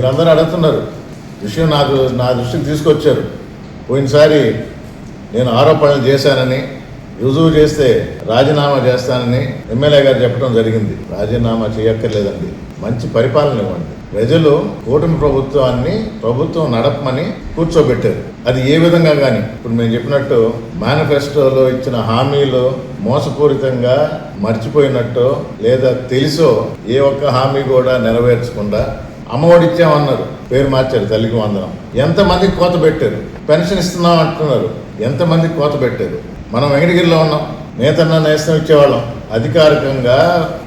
మీరందరూ అడుగుతున్నారు, విషయం నా దృష్టికి తీసుకొచ్చారు. పోయినసారి నేను ఆరోపణలు చేశానని రుజువు చేస్తే రాజీనామా చేస్తానని ఎమ్మెల్యే గారు చెప్పడం జరిగింది. రాజీనామా చేయక్కర్లేదండి, మంచి పరిపాలన ఇవ్వండి. ప్రజలు కూటమి ప్రభుత్వం నడపమని కూర్చోబెట్టారు. అది ఏ విధంగా కానీ ఇప్పుడు మేము చెప్పినట్టు మేనిఫెస్టోలో ఇచ్చిన హామీలు మోసపూరితంగా మర్చిపోయినట్టు లేదా తెలుసో ఏ ఒక్క హామీ కూడా నెరవేర్చకుండా అమ్మఒడి ఇచ్చామన్నారు, పేరు మార్చారు, తల్లికి వందనం. ఎంతమందికి కోత పెట్టారు? పెన్షన్ ఇస్తున్నాం అంటున్నారు, ఎంతమందికి కోత పెట్టారు? మనం వెంకటగిరిలో ఉన్నాం, నేతన్న నేస్తం ఇచ్చేవాళ్ళం. అధికారికంగా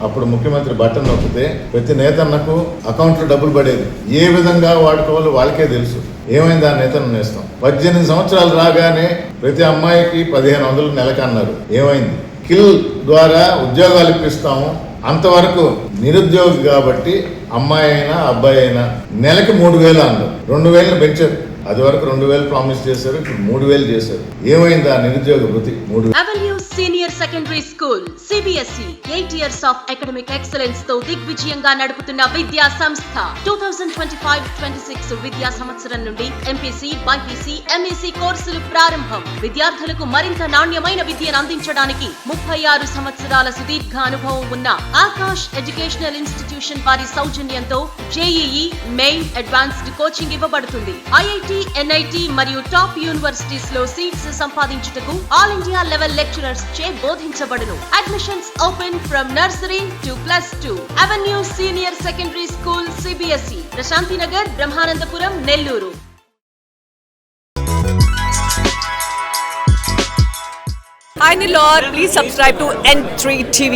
అప్పుడు ముఖ్యమంత్రి బటన్ నొక్కితే ప్రతి నేతన్నకు అకౌంట్లో డబ్బులు పడేది. ఏ విధంగా వాడుకోవాలో వాళ్ళకే తెలుసు. ఏమైంది ఆ నేతన్న నేస్తం? 18 సంవత్సరాలు రాగానే ప్రతి అమ్మాయికి 1500 నెలకి అన్నారు. ఏమైంది? కిల్ ద్వారా ఉద్యోగాలు ఇప్పిస్తాము, అంతవరకు నిరుద్యోగి కాబట్టి అమ్మాయి అయినా అబ్బాయి అయినా నెలకి 3000 అన్నారు. 2000 పెంచారు. అది వరకు 2000 ప్రామిస్ చేశారు, ఇప్పుడు 3000 చేశారు. ఏమైంది ఆ నిరుద్యోగ వృత్తి? 3000 senior secondary school CBSE 8 years of academic excellence తో దిగ్విజయంగా నడుపుతున్న విద్యా సంస్థ. 2025-26 విద్యా సంవత్సరం నుండి MPC, BPC, MEC కోర్సులు ప్రారంభం. విద్యార్థులకు మరింత నాణ్యమైన విద్యను అందించడానికి 36 సంవత్సరాల సుదీర్ఘ అనుభవం ఉన్న ఆకాష్ ఎడ్యుకేషనల్ ఇన్స్టిట్యూషన్ వారి సౌజన్యంతో JEE, మెయిన్, అడ్వాన్స్డ్ కోచింగ్ ఇవ్వబడుతుంది. IIT, NIT మరియు టాప్ యూనివర్సిటీస్ లో సీట్స్ సంపాదించుటకు ఆల్ ఇండియా లెవెల్ లెక్చరర్స్ చే బోధించబడును. Admissions open from nursery to +2. Avenue senior secondary school CBSE, Prashanti Nagar, Brahmanandapuram, Nellore. Hi Nilor, please subscribe to N3 TV.